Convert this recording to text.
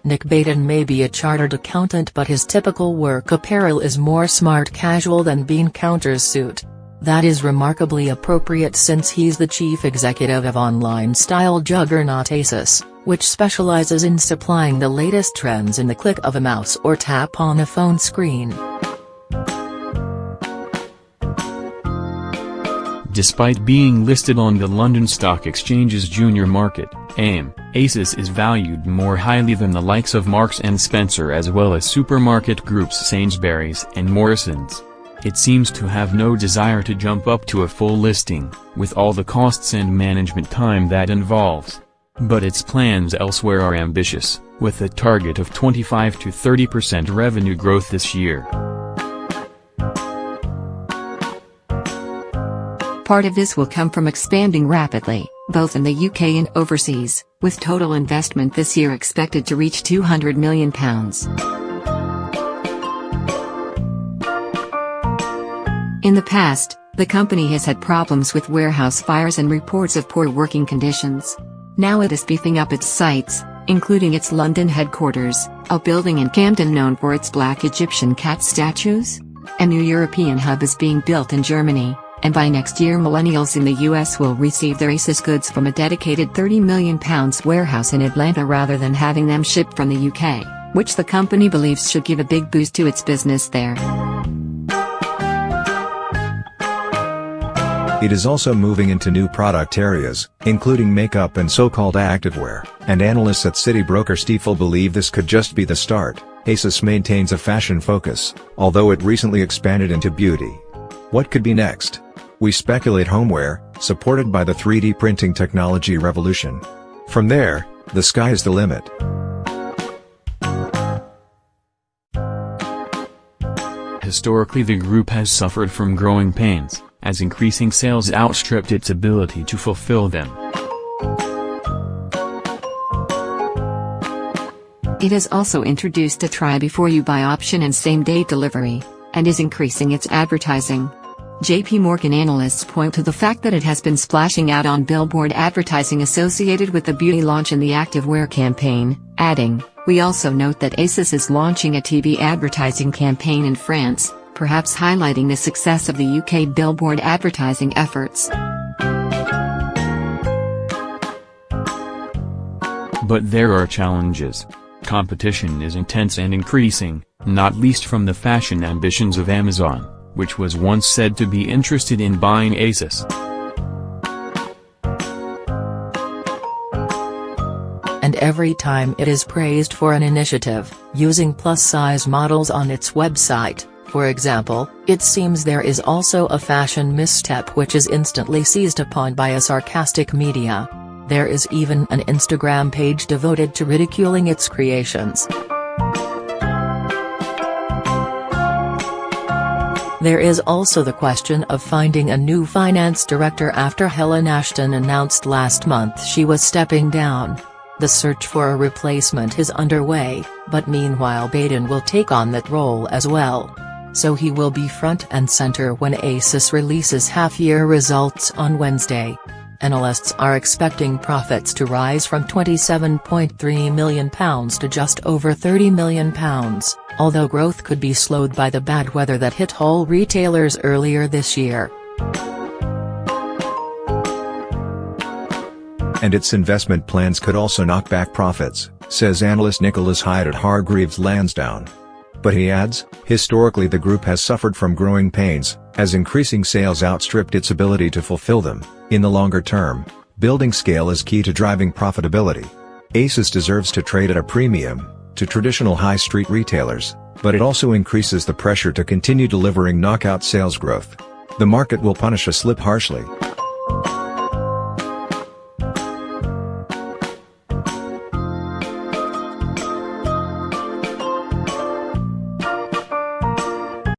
Nick Baden may be a chartered accountant, but his typical work apparel is more smart casual than Bean Counter's suit. That is remarkably appropriate since he's the chief executive of online-style juggernaut Asos, which specializes in supplying the latest trends in the click of a mouse or tap on a phone screen. Despite being listed on the London Stock Exchange's junior market, AIM, Asos is valued more highly than the likes of Marks & Spencer as well as supermarket groups Sainsbury's and Morrisons. It seems to have no desire to jump up to a full listing, with all the costs and management time that involves. But its plans elsewhere are ambitious, with a target of 25 to 30% revenue growth this year. Part of this will come from expanding rapidly, both in the UK and overseas, with total investment this year expected to reach £200 million. In the past, the company has had problems with warehouse fires and reports of poor working conditions. Now it is beefing up its sites, including its London headquarters, a building in Camden known for its black Egyptian cat statues. A new European hub is being built in Germany, and by next year millennials in the US will receive their Asos goods from a dedicated £30 million warehouse in Atlanta rather than having them shipped from the UK, which the company believes should give a big boost to its business there. It is also moving into new product areas, including makeup and so-called activewear, and analysts at Citi broker Stifel believe this could just be the start. Asos maintains a fashion focus, although it recently expanded into beauty. What could be next? We speculate homeware, supported by the 3D printing technology revolution. From there, the sky is the limit. Historically, the group has suffered from growing pains, as increasing sales outstripped its ability to fulfill them. It has also introduced a try-before-you-buy option and same-day delivery, and is increasing its advertising. JP Morgan analysts point to the fact that it has been splashing out on billboard advertising associated with the beauty launch in the activewear campaign, adding, "We also note that Asos is launching a TV advertising campaign in France, perhaps highlighting the success of the UK billboard advertising efforts." But there are challenges. Competition is intense and increasing, not least from the fashion ambitions of Amazon, which was once said to be interested in buying Asos. And every time it is praised for an initiative, using plus-size models on its website, for example, it seems there is also a fashion misstep which is instantly seized upon by a sarcastic media. There is even an Instagram page devoted to ridiculing its creations. There is also the question of finding a new finance director after Helen Ashton announced last month she was stepping down. The search for a replacement is underway, but meanwhile Baden will take on that role as well. So he will be front and center when Asos releases half-year results on Wednesday. Analysts are expecting profits to rise from £27.3 million to just over £30 million, although growth could be slowed by the bad weather that hit all retailers earlier this year. And its investment plans could also knock back profits, says analyst Nicholas Hyde at Hargreaves Lansdown. But he adds, historically the group has suffered from growing pains, as increasing sales outstripped its ability to fulfill them. In the longer term, building scale is key to driving profitability. Asos deserves to trade at a premium to traditional high street retailers, but it also increases the pressure to continue delivering knockout sales growth. The market will punish a slip harshly.